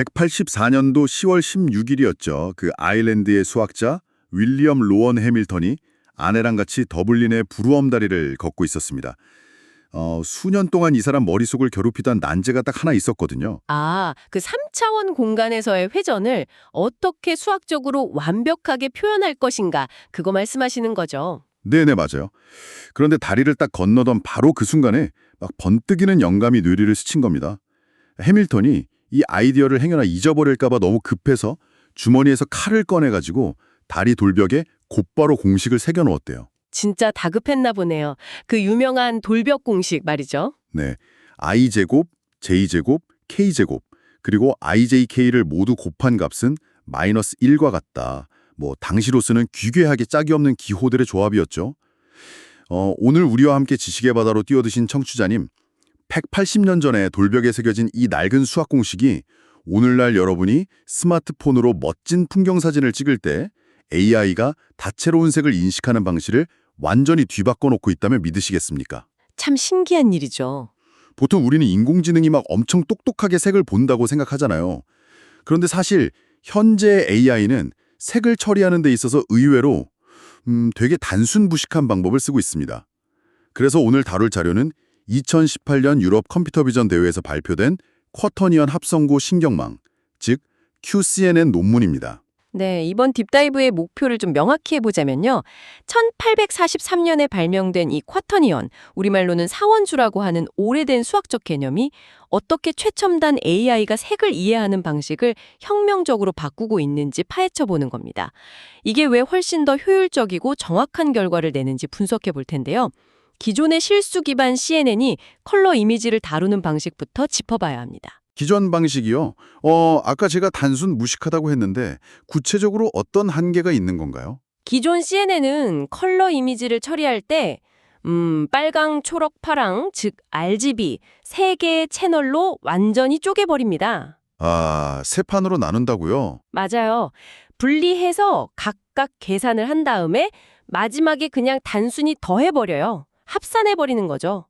184년도 10월 16일이었죠. 그 아일랜드의 수학자 윌리엄 로원 해밀턴이 아내랑 같이 더블린의 부루엄 다리를 걷고 있었습니다. 수년 동안 이 사람 머릿속을 괴롭히던 난제가 딱 하나 있었거든요. 아, 그 3차원 공간에서의 회전을 어떻게 수학적으로 완벽하게 표현할 것인가, 그거 말씀하시는 거죠. 네네, 맞아요. 그런데 다리를 딱 건너던 바로 그 순간에 막 번뜩이는 영감이 뇌리를 스친 겁니다. 해밀턴이 이 아이디어를 행여나 잊어버릴까 봐 너무 급해서 주머니에서 칼을 꺼내가지고 다리 돌벽에 곧바로 공식을 새겨놓았대요. 진짜 다급했나 보네요. 그 유명한 돌벽 공식 말이죠. 네, i제곱, j제곱, k제곱, 그리고 ijk를 모두 곱한 값은 마이너스 1과 같다. 당시로서는 귀괴하게 짝이 없는 기호들의 조합이었죠. 오늘 우리와 함께 지식의 바다로 뛰어드신 청취자님, 180년 전에 돌벽에 새겨진 이 낡은 수학 공식이 오늘날 여러분이 스마트폰으로 멋진 풍경사진을 찍을 때 AI가 다채로운 색을 인식하는 방식을 완전히 뒤바꿔 놓고 있다면 믿으시겠습니까? 참 신기한 일이죠. 보통 우리는 인공지능이 막 엄청 똑똑하게 색을 본다고 생각하잖아요. 그런데 사실 현재 AI는 색을 처리하는 데 있어서 의외로 되게 단순무식한 방법을 쓰고 있습니다. 그래서 오늘 다룰 자료는 2018년 유럽 컴퓨터 비전 대회에서 발표된 쿼터니언 합성고 신경망, 즉 QCNN 논문입니다. 네, 이번 딥다이브의 목표를 좀 명확히 해보자면요. 1843년에 발명된 이 쿼터니언, 우리말로는 사원주라고 하는 오래된 수학적 개념이 어떻게 최첨단 AI가 색을 이해하는 방식을 혁명적으로 바꾸고 있는지 파헤쳐보는 겁니다. 이게 왜 훨씬 더 효율적이고 정확한 결과를 내는지 분석해 볼 텐데요. 기존의 실수 기반 CNN이 컬러 이미지를 다루는 방식부터 짚어봐야 합니다. 기존 방식이요? 아까 제가 단순 무식하다고 했는데 구체적으로 어떤 한계가 있는 건가요? 기존 CNN은 컬러 이미지를 처리할 때 빨강, 초록, 파랑, 즉 RGB 세 개의 채널로 완전히 쪼개버립니다. 아, 세 판으로 나눈다고요? 맞아요. 분리해서 각각 계산을 한 다음에 마지막에 그냥 단순히 더해버려요. 합산해버리는 거죠.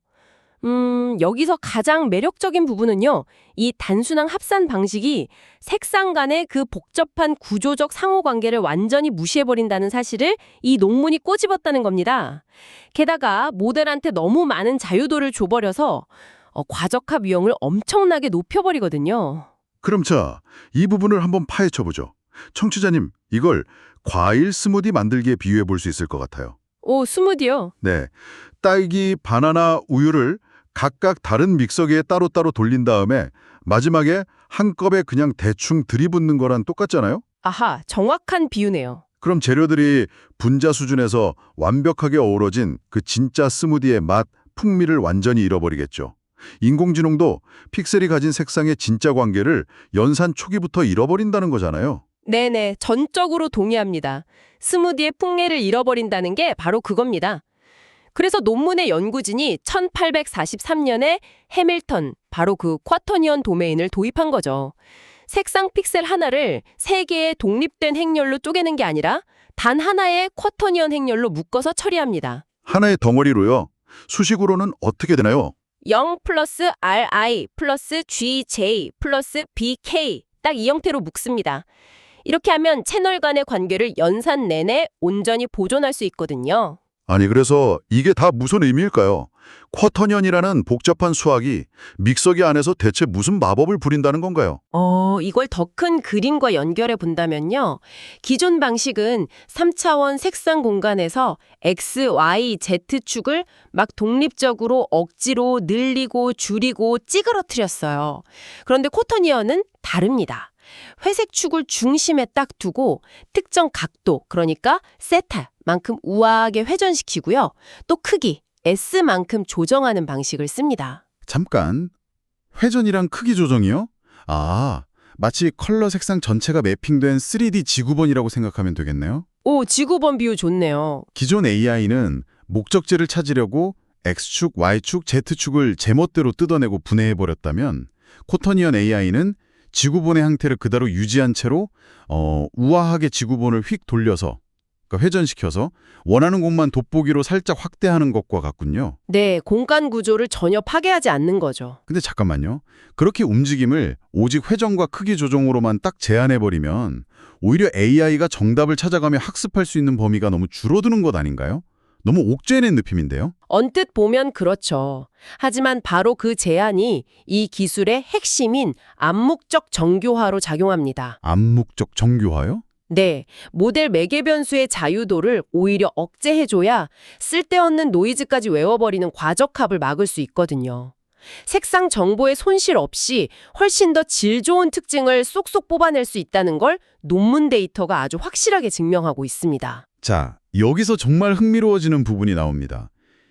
여기서 가장 매력적인 부분은요, 이 단순한 합산 방식이 색상 간의 그 복잡한 구조적 상호관계를 완전히 무시해버린다는 사실을 이 논문이 꼬집었다는 겁니다. 게다가 모델한테 너무 많은 자유도를 줘버려서 과적화 비용을 엄청나게 높여버리거든요. 그럼 자, 이 부분을 한번 파헤쳐보죠. 청취자님, 이걸 과일 스무디 만들기에 비유해 볼 수 있을 것 같아요. 오, 스무디요? 네, 딸기, 바나나, 우유를 각각 다른 믹서기에 따로따로 돌린 다음에 마지막에 한꺼번에 그냥 대충 들이붓는 거랑 똑같잖아요? 아하, 정확한 비유네요. 그럼 재료들이 분자 수준에서 완벽하게 어우러진 그 진짜 스무디의 맛, 풍미를 완전히 잃어버리겠죠. 인공지능도 픽셀이 가진 색상의 진짜 관계를 연산 초기부터 잃어버린다는 거잖아요. 네네, 전적으로 동의합니다. 스무디의 풍미를 잃어버린다는 게 바로 그겁니다. 그래서 논문의 연구진이 1843년에 해밀턴, 바로 그 쿼터니언 도메인을 도입한 거죠. 색상 픽셀 하나를 세 개의 독립된 행렬로 쪼개는 게 아니라 단 하나의 쿼터니언 행렬로 묶어서 처리합니다. 하나의 덩어리로요. 수식으로는 어떻게 되나요? 0 플러스 RI 플러스 GJ 플러스 BK, 딱 이 형태로 묶습니다. 이렇게 하면 채널 간의 관계를 연산 내내 온전히 보존할 수 있거든요. 아니, 그래서 이게 다 무슨 의미일까요? 쿼터니언이라는 복잡한 수학이 믹서기 안에서 대체 무슨 마법을 부린다는 건가요? 이걸 더 큰 그림과 연결해 본다면요. 기존 방식은 3차원 색상 공간에서 X, Y, Z축을 막 독립적으로 억지로 늘리고 줄이고 찌그러뜨렸어요. 그런데 쿼터니언은 다릅니다. 회색 축을 중심에 딱 두고 특정 각도, 그러니까 세타만큼 우아하게 회전시키고요. 또 크기, S만큼 조정하는 방식을 씁니다. 잠깐, 회전이랑 크기 조정이요? 아, 마치 컬러 색상 전체가 매핑된 3D 지구본이라고 생각하면 되겠네요. 오, 지구본 비유 좋네요. 기존 AI는 목적지를 찾으려고 X축, Y축, Z축을 제멋대로 뜯어내고 분해해버렸다면 쿼터니언 AI는 지구본의 형태를 그대로 유지한 채로 우아하게 지구본을 휙 돌려서 그러니까 회전시켜서 원하는 곳만 돋보기로 살짝 확대하는 것과 같군요. 네, 공간 구조를 전혀 파괴하지 않는 거죠. 근데 잠깐만요. 그렇게 움직임을 오직 회전과 크기 조정으로만 딱 제한해버리면 오히려 AI가 정답을 찾아가며 학습할 수 있는 범위가 너무 줄어드는 것 아닌가요? 너무 옥죄는 느낌인데요? 언뜻 보면 그렇죠. 하지만 바로 그 제한이 이 기술의 핵심인 암묵적 정교화로 작용합니다. 암묵적 정교화요? 네, 모델 매개 변수의 자유도를 오히려 억제해줘야 쓸데없는 노이즈까지 외워버리는 과적합을 막을 수 있거든요. 색상 정보의 손실 없이 훨씬 더 질 좋은 특징을 쏙쏙 뽑아낼 수 있다는 걸 논문 데이터가 아주 확실하게 증명하고 있습니다. 자, 여기서 정말 흥미로워지는 부분이 나옵니다.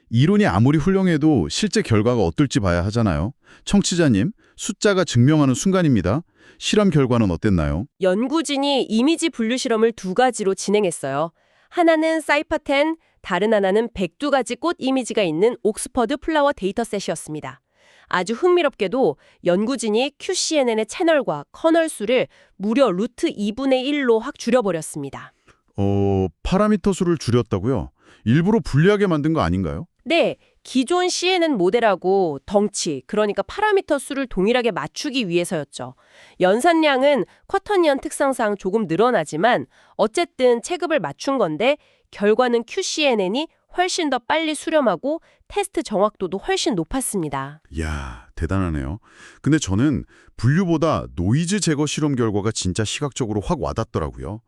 이론이 아무리 훌륭해도 실제 결과가 어떨지 봐야 하잖아요. 청취자님, 숫자가 증명하는 순간입니다. 실험 결과는 어땠나요? 연구진이 이미지 분류 실험을 두 가지로 진행했어요. 하나는 사이파10, 다른 하나는 102가지 꽃 이미지가 있는 옥스퍼드 플라워 데이터셋이었습니다. 아주 흥미롭게도 연구진이 QCNN의 채널과 커널 수를 무려 루트 2분의 1로 확 줄여버렸습니다. 파라미터 수를 줄였다고요? 일부러 불리하게 만든 거 아닌가요? 네, 기존 CNN 모델하고 덩치, 그러니까 파라미터 수를 동일하게 맞추기 위해서였죠. 연산량은 쿼터니언 특성상 조금 늘어나지만 어쨌든 체급을 맞춘 건데 결과는 QCNN이 훨씬 더 빨리 수렴하고 테스트 정확도도 훨씬 높았습니다. 이야, 대단하네요. 근데 저는 분류보다 노이즈 제거 실험 결과가 진짜 시각적으로 확 와닿더라고요.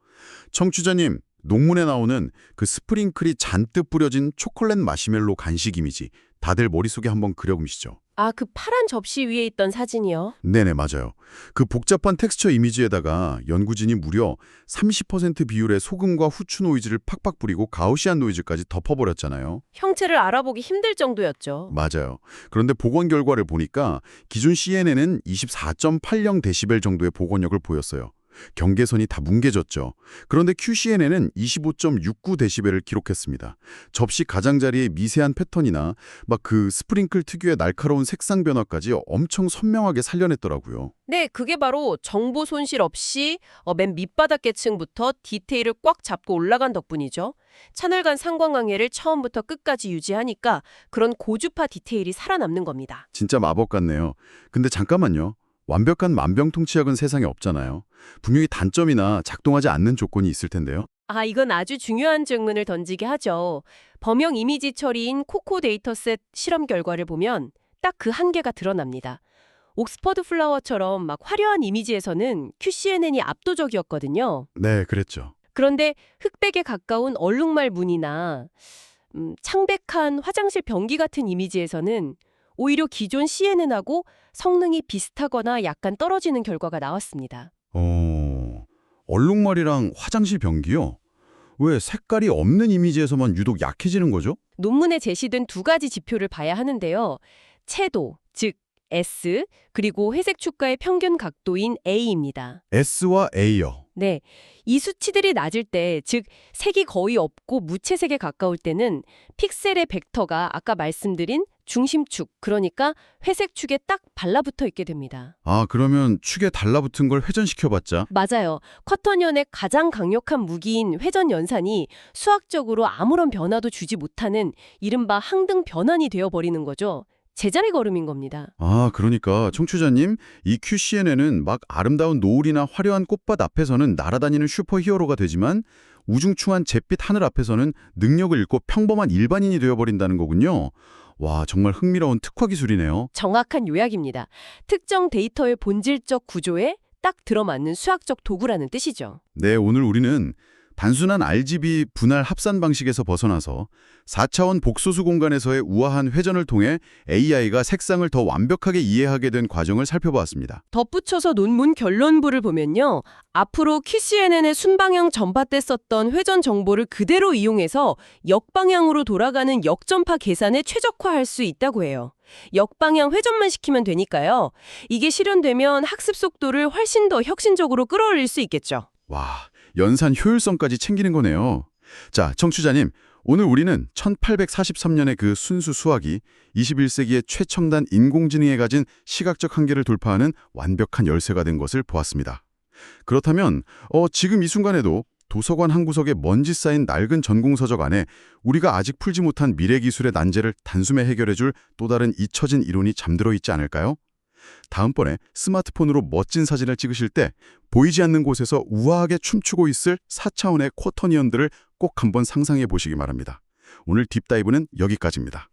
청취자님, 논문에 나오는 그 스프링클이 잔뜩 뿌려진 초콜릿 마시멜로 간식 이미지, 다들 머릿속에 한번 그려보시죠. 아, 그 파란 접시 위에 있던 사진이요? 네네, 맞아요. 그 복잡한 텍스처 이미지에다가 연구진이 무려 30% 비율의 소금과 후추 노이즈를 팍팍 뿌리고 가우시안 노이즈까지 덮어버렸잖아요. 형체를 알아보기 힘들 정도였죠. 맞아요. 그런데 복원 결과를 보니까 기존 CNN은 24.80데시벨 정도의 복원력을 보였어요. 경계선이 다 뭉개졌죠. 그런데 QCNN은 25.69데시벨을 기록했습니다. 접시 가장자리의 미세한 패턴이나 막 그 스프링클 특유의 날카로운 색상 변화까지 엄청 선명하게 살려냈더라고요. 네, 그게 바로 정보 손실 없이 맨 밑바닥 계층부터 디테일을 꽉 잡고 올라간 덕분이죠. 채널 간 상관관계를 처음부터 끝까지 유지하니까 그런 고주파 디테일이 살아남는 겁니다. 진짜 마법 같네요. 근데 잠깐만요. 완벽한 만병통치약은 세상에 없잖아요. 분명히 단점이나 작동하지 않는 조건이 있을 텐데요. 아, 이건 아주 중요한 질문을 던지게 하죠. 범용 이미지 처리인 코코 데이터셋 실험 결과를 보면 딱 그 한계가 드러납니다. 옥스퍼드 플라워처럼 막 화려한 이미지에서는 QCNN이 압도적이었거든요. 네, 그랬죠. 그런데 흑백에 가까운 얼룩말 무늬나 창백한 화장실 변기 같은 이미지에서는 오히려 기존 CNN하고 성능이 비슷하거나 약간 떨어지는 결과가 나왔습니다. 얼룩말이랑 화장실 변기요? 왜 색깔이 없는 이미지에서만 유독 약해지는 거죠? 논문에 제시된 두 가지 지표를 봐야 하는데요. 채도, 즉 S, 그리고 회색 축과의 평균 각도인 A입니다. S와 A요. 네, 이 수치들이 낮을 때, 즉 색이 거의 없고 무채색에 가까울 때는 픽셀의 벡터가 아까 말씀드린 중심축, 그러니까 회색 축에 딱 발라붙어 있게 됩니다. 아, 그러면 축에 달라붙은 걸 회전시켜봤자? 맞아요. 쿼터니언의 가장 강력한 무기인 회전 연산이 수학적으로 아무런 변화도 주지 못하는 이른바 항등 변환이 되어버리는 거죠. 제자리 걸음인 겁니다. 아, 그러니까 청취자님, 이 QCNN은 막 아름다운 노을이나 화려한 꽃밭 앞에서는 날아다니는 슈퍼히어로가 되지만 우중충한 잿빛 하늘 앞에서는 능력을 잃고 평범한 일반인이 되어버린다는 거군요. 와, 정말 흥미로운 특화 기술이네요. 정확한 요약입니다. 특정 데이터의 본질적 구조에 딱 들어맞는 수학적 도구라는 뜻이죠. 네, 오늘 우리는 단순한 RGB 분할 합산 방식에서 벗어나서 4차원 복소수 공간에서의 우아한 회전을 통해 AI가 색상을 더 완벽하게 이해하게 된 과정을 살펴보았습니다. 덧붙여서 논문 결론부를 보면요. 앞으로 QCNN의 순방향 전파 때 썼던 회전 정보를 그대로 이용해서 역방향으로 돌아가는 역전파 계산에 최적화할 수 있다고 해요. 역방향 회전만 시키면 되니까요. 이게 실현되면 학습 속도를 훨씬 더 혁신적으로 끌어올릴 수 있겠죠. 와, 연산 효율성까지 챙기는 거네요. 자, 청취자님, 오늘 우리는 1843년의 그 순수 수학이 21세기의 최첨단 인공지능에 가진 시각적 한계를 돌파하는 완벽한 열쇠가 된 것을 보았습니다. 그렇다면 지금 이 순간에도 도서관 한 구석에 먼지 쌓인 낡은 전공서적 안에 우리가 아직 풀지 못한 미래 기술의 난제를 단숨에 해결해줄 또 다른 잊혀진 이론이 잠들어 있지 않을까요? 다음번에 스마트폰으로 멋진 사진을 찍으실 때 보이지 않는 곳에서 우아하게 춤추고 있을 4차원의 쿼터니언들을 꼭 한번 상상해 보시기 바랍니다. 오늘 딥다이브는 여기까지입니다.